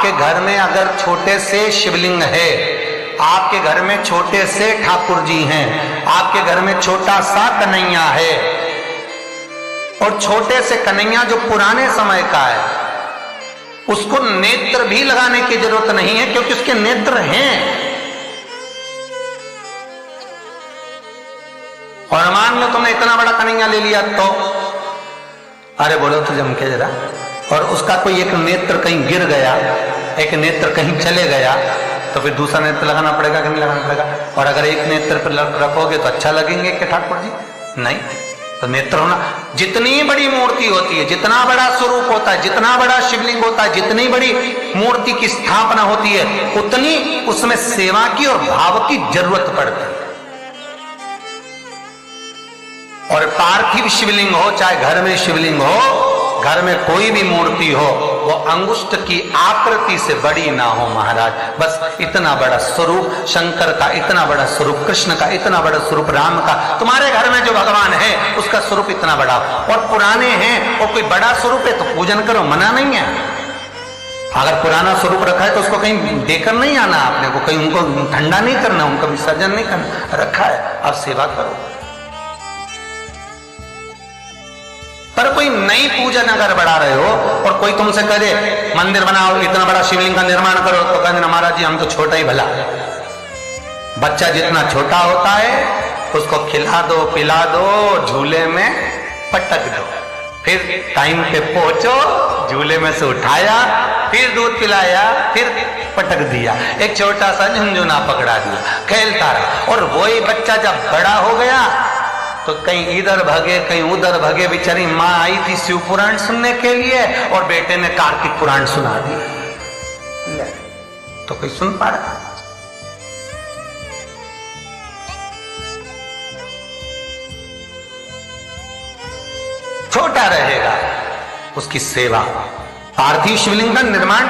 आपके घर में अगर छोटे से शिवलिंग है, आपके घर में छोटे से ठाकुर जी हैं, आपके घर में छोटा सा कन्हैया है, और छोटे से कन्हैया जो पुराने समय का है, उसको नेत्र भी लगाने की जरूरत नहीं है क्योंकि उसके नेत्र हैं। और मान लो तुमने इतना बड़ा कन्हैया ले लिया तो, अरे बोलो तो जम के जरा, और उसका कोई एक नेत्र कहीं गिर गया, एक नेत्र कहीं चले गया, तो फिर दूसरा नेत्र लगाना पड़ेगा कि नहीं लगाना पड़ेगा? और अगर एक नेत्र पर रखोगे तो अच्छा लगेंगे कि ठाकुर जी? नहीं। तो नेत्र होना, जितनी बड़ी मूर्ति होती है, जितना बड़ा स्वरूप होता है, जितना बड़ा शिवलिंग होता है, जितनी बड़ी मूर्ति की स्थापना होती है, उतनी उसमें सेवा की और भाव की जरूरत पड़ती है। और पार्थिव शिवलिंग हो, चाहे घर में शिवलिंग हो, घर में कोई भी मूर्ति हो, वो अंगुष्ठ की आकृति से बड़ी ना हो महाराज। बस इतना बड़ा स्वरूप शंकर का, इतना बड़ा स्वरूप कृष्ण का, इतना बड़ा स्वरूप राम का, तुम्हारे घर में जो भगवान है उसका स्वरूप इतना बड़ा, और पुराने हैं और कोई बड़ा स्वरूप है तो पूजन करो, मना नहीं है। अगर पुराना स्वरूप रखा है तो उसको कहीं देकर नहीं आना आपने को, कहीं उनको ठंडा नहीं करना, उनका विसर्जन नहीं करना, रखा है अब सेवा करो। पर कोई नई पूजन अगर बढ़ा रहे हो और कोई तुमसे करे मंदिर बनाओ, इतना बड़ा शिवलिंग का निर्माण करो, तो कहते ना महाराज जी हम तो छोटा ही भला। बच्चा जितना छोटा होता है उसको खिला दो, पिला दो, झूले में पटक दो, फिर टाइम पे पहुंचो, झूले में से उठाया, फिर दूध पिलाया, फिर पटक दिया, एक छोटा सा झुनझुना पकड़ा दिया, खेलता रहा। और वही बच्चा जब बड़ा हो गया तो कहीं इधर भगे कहीं उधर भगे, बेचारी माँ आई थी शिव पुराण सुनने के लिए और बेटे ने कार्तिक पुराण सुना दिया, तो कोई सुन पा रहा? छोटा रहेगा उसकी सेवा। पार्थिव शिवलिंग का निर्माण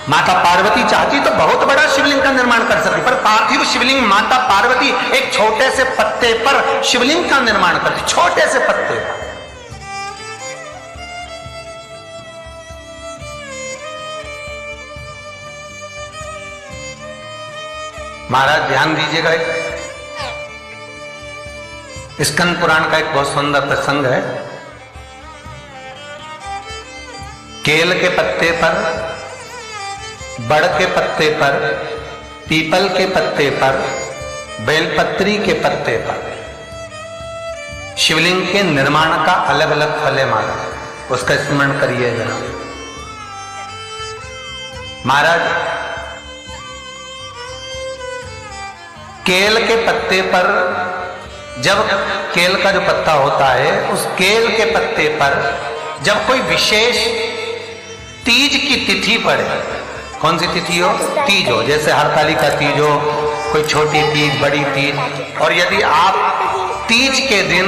माता पार्वती चाहती तो बहुत बड़ा शिवलिंग का निर्माण कर सकती, पर पार्थिव शिवलिंग माता पार्वती एक छोटे से पत्ते पर शिवलिंग का निर्माण करती, छोटे से पत्ते पर। महाराज ध्यान दीजिएगा, स्कंद पुराण का एक बहुत सुंदर प्रसंग है। केल के पत्ते पर, बड़ के पत्ते पर, पीपल के पत्ते पर, बेलपत्री के पत्ते पर शिवलिंग के निर्माण का अलग अलग फल है महाराज, उसका स्मरण करिए जरा। महाराज केल के पत्ते पर, जब केल का जो पत्ता होता है उस केल के पत्ते पर जब कोई विशेष तीज की तिथि पड़े, कौन सी तिथि हो? तीज हो, जैसे हरतालिका तीज हो, कोई छोटी तीज, बड़ी तीज, और यदि आप तीज के दिन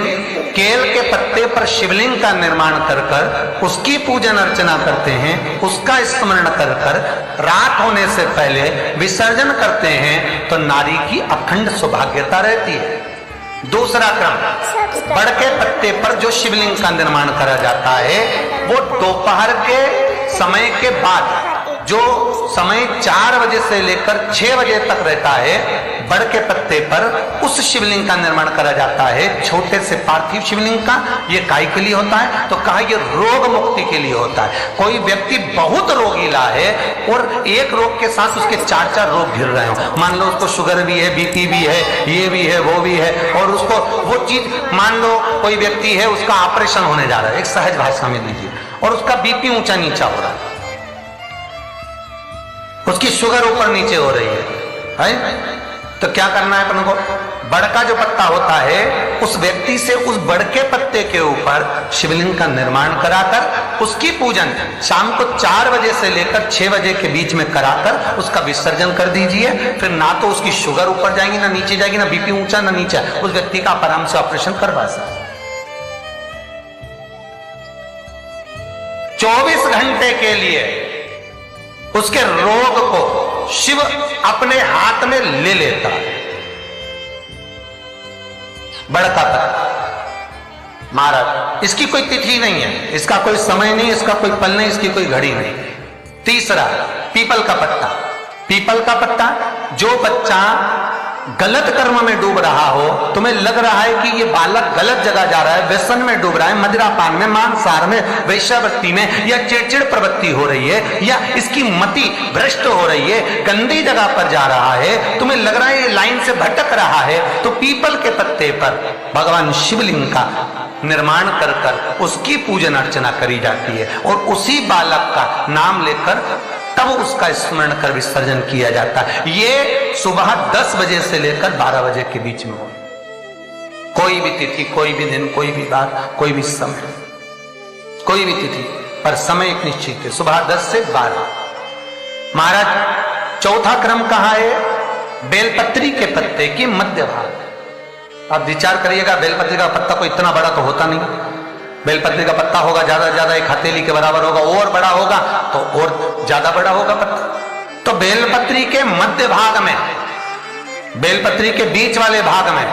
केल के पत्ते पर शिवलिंग का निर्माण कर कर उसकी पूजन अर्चना करते हैं, उसका स्मरण कर कर रात होने से पहले विसर्जन करते हैं, तो नारी की अखंड सौभाग्यता रहती है। दूसरा क्रम, बड़ के पत्ते पर जो शिवलिंग का निर्माण करा जाता है वो दोपहर के समय के बाद, जो समय 4 बजे से लेकर 6 बजे तक रहता है, बड़ के पत्ते पर उस शिवलिंग का निर्माण करा जाता है, छोटे से पार्थिव शिवलिंग का। ये काय के लिए होता है? तो कहा ये रोग मुक्ति के लिए होता है। कोई व्यक्ति बहुत रोगीला है और एक रोग के साथ उसके 4-4 रोग घिर रहे हो, मान लो उसको शुगर भी है, बीपी भी है, ये भी है, वो भी है, और उसको वो चीज, मान लो कोई व्यक्ति है उसका ऑपरेशन होने जा रहा है, एक सहज भाषा में लीजिए, और उसका बीपी ऊंचा नीचा हो रहा है, उसकी शुगर ऊपर नीचे हो रही है? तो क्या करना है अपन को? बड़ का जो पत्ता होता है उस व्यक्ति से उस बड़ के पत्ते के ऊपर शिवलिंग का निर्माण कराकर उसकी पूजन शाम को 4 बजे से लेकर 6 बजे के बीच में कराकर उसका विसर्जन कर दीजिए। फिर ना तो उसकी शुगर ऊपर जाएगी ना नीचे जाएगी, ना बीपी ऊंचा ना नीचा, उस व्यक्ति का आराम से ऑपरेशन करवा सकते। 24 घंटे के लिए उसके रोग को शिव अपने हाथ में ले लेता है। बड़का पत्ता महाराज, इसकी कोई तिथि नहीं है, इसका कोई समय नहीं, इसका कोई पल नहीं, इसकी कोई घड़ी नहीं, तीसरा, पीपल का पत्ता। पीपल का पत्ता, जो बच्चा गलत कर्म में डूब रहा हो, तुम्हें लग रहा है कि ये बालक गलत जगह जा रहा है, व्यसन में डूब रहा है, मदिरापान में, मांसाहार में, वेश्यावृत्ति में, या चिड़चिड़ प्रवृत्ति हो रही है, या इसकी मति भ्रष्ट हो रही है, गंदी जगह पर जा रहा है, तुम्हें लग रहा है ये लाइन से भटक रहा है, तो पीपल के पत्ते पर भगवान शिवलिंग का निर्माण कर कर उसकी पूजन अर्चना करी जाती है, और उसी बालक का नाम लेकर तब उसका स्मरण कर विसर्जन किया जाता है। ये सुबह 10 बजे से लेकर 12 बजे के बीच में हो, कोई भी तिथि, कोई भी दिन, कोई भी बार, कोई भी समय, कोई भी तिथि पर समय एक निश्चित है, सुबह 10 से 12। महाराज चौथा क्रम कहा है, बेलपत्री के पत्ते की मध्य भाग। अब विचार करिएगा, बेलपत्री का पत्ता कोई इतना बड़ा तो होता नहीं, बेलपत्री का पत्ता होगा ज्यादा से ज्यादा एक हथेली के बराबर होगा, और बड़ा होगा तो और ज्यादा बड़ा होगा पत्ता। तो बेलपत्री के मध्य भाग में, बेलपत्री के बीच वाले भाग में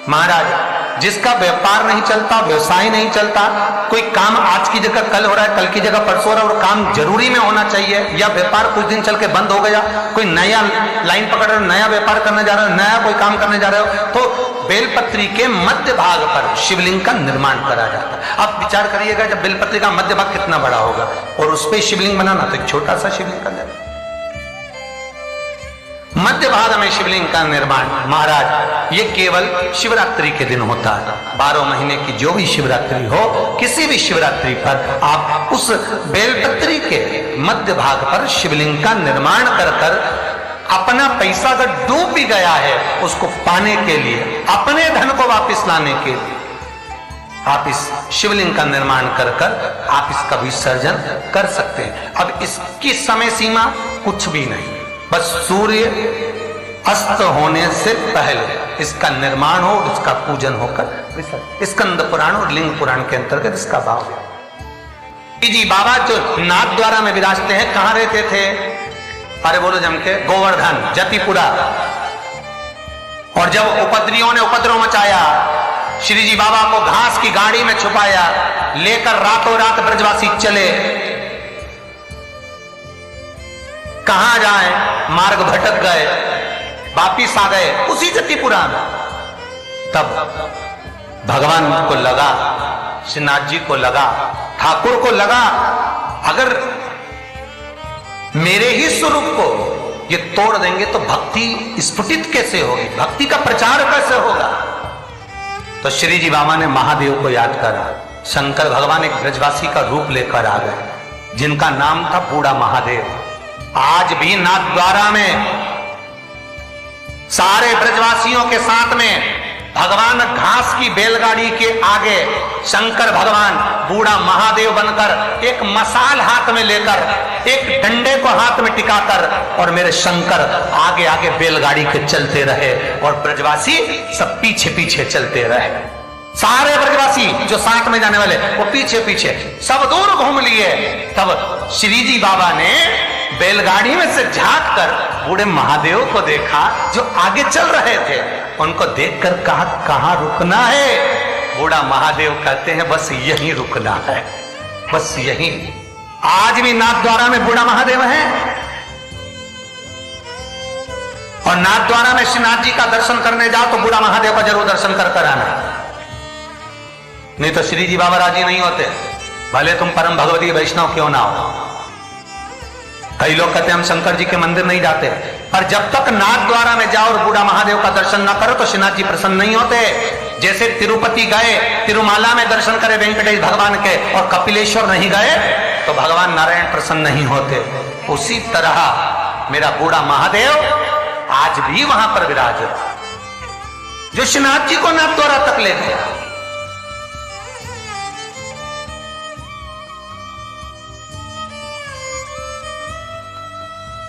महाराज जिसका व्यापार नहीं चलता, व्यवसाय नहीं चलता, कोई काम आज की जगह कल हो रहा है, कल की जगह परसों हो रहा है, और काम जरूरी में होना चाहिए, या व्यापार कुछ दिन चल के बंद हो गया, कोई नया लाइन पकड़ रहे हो, नया व्यापार करने जा रहे हो, नया कोई काम करने जा रहे हो, तो बेलपत्री के मध्य भाग पर शिवलिंग का निर्माण करा जाता है। अब विचार करिएगा, जब बेलपत्री का मध्य भाग कितना बड़ा होगा, और उस पर शिवलिंग बनाना, तो एक छोटा सा शिवलिंग का निर्माण। मध्य भाग में शिवलिंग का निर्माण महाराज ये केवल शिवरात्रि के दिन होता है। 12 महीने की जो भी शिवरात्रि हो, किसी भी शिवरात्रि पर आप उस बेलपत्री के मध्य भाग पर शिवलिंग का निर्माण कर कर अपना पैसा अगर डूब भी गया है, उसको पाने के लिए, अपने धन को वापस लाने के लिए आप इस शिवलिंग का निर्माण कर कर आप इसका विसर्जन कर सकते हैं। अब इसकी समय सीमा कुछ भी नहीं, बस सूर्य अस्त होने से पहले इसका निर्माण हो, इसका पूजन होकर। स्कंद पुराण और लिंग पुराण के अंतर्गत इसका भाव है। जी बाबा जो नाथ द्वारा में विराजते हैं, कहां रहते थे? अरे बोलो जम के, गोवर्धन, जतिपुरा। और जब उपद्रवियों ने उपद्रव मचाया, श्री जी बाबा को घास की गाड़ी में छुपाया, लेकर रातों रात ब्रजवासी चले। कहां जाए, मार्ग भटक गए, वापिस आ गए उसी जतिपुरा में। तब भगवान को लगा, श्रीनाथ जी को लगा, ठाकुर को लगा, अगर मेरे ही स्वरूप को ये तोड़ देंगे तो भक्ति स्फुटित कैसे होगी, भक्ति का प्रचार कैसे होगा। तो श्री जी बाबा ने महादेव को याद करा। शंकर भगवान एक ब्रजवासी का रूप लेकर आ गए, जिनका नाम था बूढ़ा महादेव। आज भी नाथ द्वारा में सारे ब्रजवासियों के साथ में भगवान घास की बैलगाड़ी के आगे शंकर भगवान बूढ़ा महादेव बनकर एक मसाल हाथ में लेकर, एक डंडे को हाथ में टिकाकर, और मेरे शंकर आगे आगे बैलगाड़ी के चलते रहे, और ब्रजवासी सब पीछे पीछे चलते रहे। सारे ब्रजवासी जो साथ में जाने वाले वो पीछे पीछे सब दूर घूम लिए। तब श्री जी बाबा ने बैलगाड़ी में से झांक कर बूढ़े महादेव को देखा, जो आगे चल रहे थे। उनको देखकर कहा, कहां रुकना है? बूढ़ा महादेव कहते हैं, बस यहीं रुकना है, बस यहीं। आज भी नाथ द्वारा में बूढ़ा महादेव है, और नाथ द्वारा में श्रीनाथ जी का दर्शन करने जाओ तो बूढ़ा महादेव का जरूर दर्शन कर आना, नहीं तो श्री जी बाबा राजी नहीं होते, भले तुम परम भगवती वैष्णव क्यों ना हो। कई लोग कहते हैं हम शंकर जी के मंदिर नहीं जाते, पर जब तक नाथ द्वारा में जाओ और बूढ़ा महादेव का दर्शन ना करो तो श्रीनाथ जी प्रसन्न नहीं होते। जैसे तिरुपति गए, तिरुमाला में दर्शन करे वेंकटेश भगवान के, और कपिलेश्वर नहीं गए तो भगवान नारायण प्रसन्न नहीं होते। उसी तरह मेरा बूढ़ा महादेव आज भी वहां पर विराज, जो श्रीनाथ जी को नाथ द्वारा तक ले गया।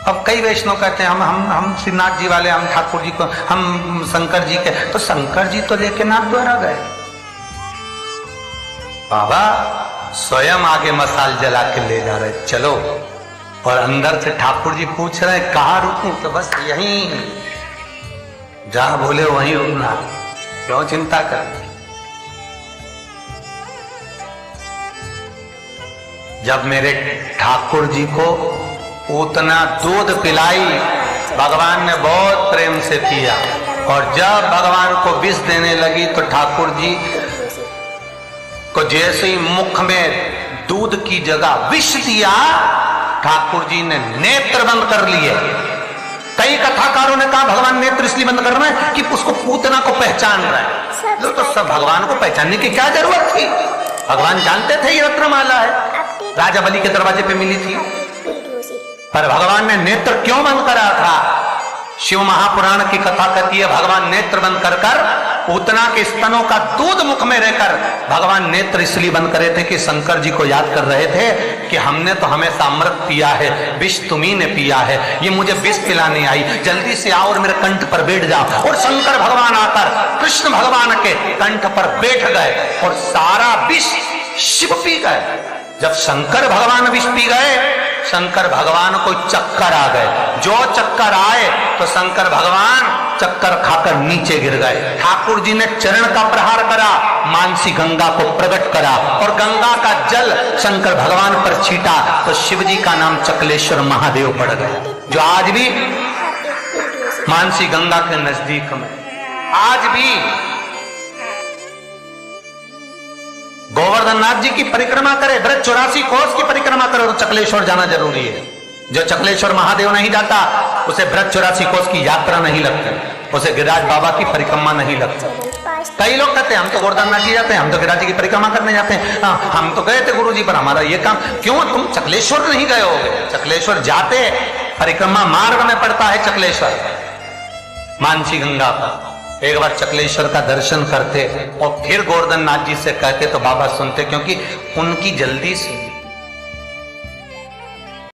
अब कई वैष्णव कहते हैं हम श्रीनाथ जी वाले, हम ठाकुर जी को, हम शंकर जी के, तो शंकर जी तो लेके नाथ द्वारा गए। बाबा स्वयं आगे मसाल जला के ले जा रहे, चलो। और अंदर से ठाकुर जी पूछ रहे हैं कहां रुकूं, तो बस यहीं, जहां बोले वहीं रुकना, क्यों चिंता कर। जब मेरे ठाकुर जी को उतना दूध पिलाई, भगवान ने बहुत प्रेम से किया, और जब भगवान को विष देने लगी तो ठाकुर जी को जैसे ही मुख में दूध की जगह विष दिया, ठाकुर जी ने नेत्र बंद कर लिए। कई कथाकारों ने कहा भगवान नेत्र इसलिए बंद कर रहे हैं कि उसको पूतना को पहचान रहा है। तो सब भगवान को पहचानने की क्या जरूरत थी? भगवान जानते थे ये रत्नमाला है, राजा बलि के दरवाजे पे मिली थी, पर भगवान ने नेत्र क्यों बंद करा था? शिव महापुराण की कथा कहती है भगवान नेत्र बंद कर पूतना के स्तनों का दूध मुख में रहकर भगवान नेत्र इसलिए बंद करे थे कि शंकर जी को याद कर रहे थे कि हमने तो हमेशा अमृत पिया है, विष तुम्ही ने पिया है, ये मुझे विष पिलाने आई, जल्दी से आओ और मेरे कंठ पर बैठ जाओ। और शंकर भगवान आकर कृष्ण भगवान के कंठ पर बैठ गए और सारा विष शिव पी गए। जब शंकर भगवान विष पी गए, शंकर भगवान को चक्कर आ गए। जो चक्कर आए तो शंकर भगवान चक्कर खाकर नीचे गिर गए। ठाकुर जी ने चरण का प्रहार करा, मानसी गंगा को प्रकट करा और गंगा का जल शंकर भगवान पर छीटा तो शिव जी का नाम चकलेश्वर महादेव पड़ गया, जो आज भी मानसी गंगा के नजदीक में, आज भी गोवर्धन नाथ जी की परिक्रमा करे, ब्रज 84 कोस की परिक्रमा करे तो चकलेश्वर जाना जरूरी है। जो चकलेश्वर महादेव नहीं जाता उसे ब्रज 84 कोस की यात्रा नहीं लगती, उसे गिरिराज बाबा की परिक्रमा नहीं लगती। कई लोग कहते हैं हम तो गोवर्धन नाथ जी जाते हैं, हम तो गिरिराज जी की परिक्रमा करने जाते हैं, हम तो गए थे गुरु जी पर हमारा ये काम, क्यों तुम चकलेश्वर नहीं गए होगे? चकलेश्वर जाते, परिक्रमा मार्ग में पड़ता है चकलेश्वर मानसी गंगा का। एक बार चकलेश्वर का दर्शन करते और फिर गोवर्धन नाथ जी से कहते तो बाबा सुनते, क्योंकि उनकी जल्दी सुन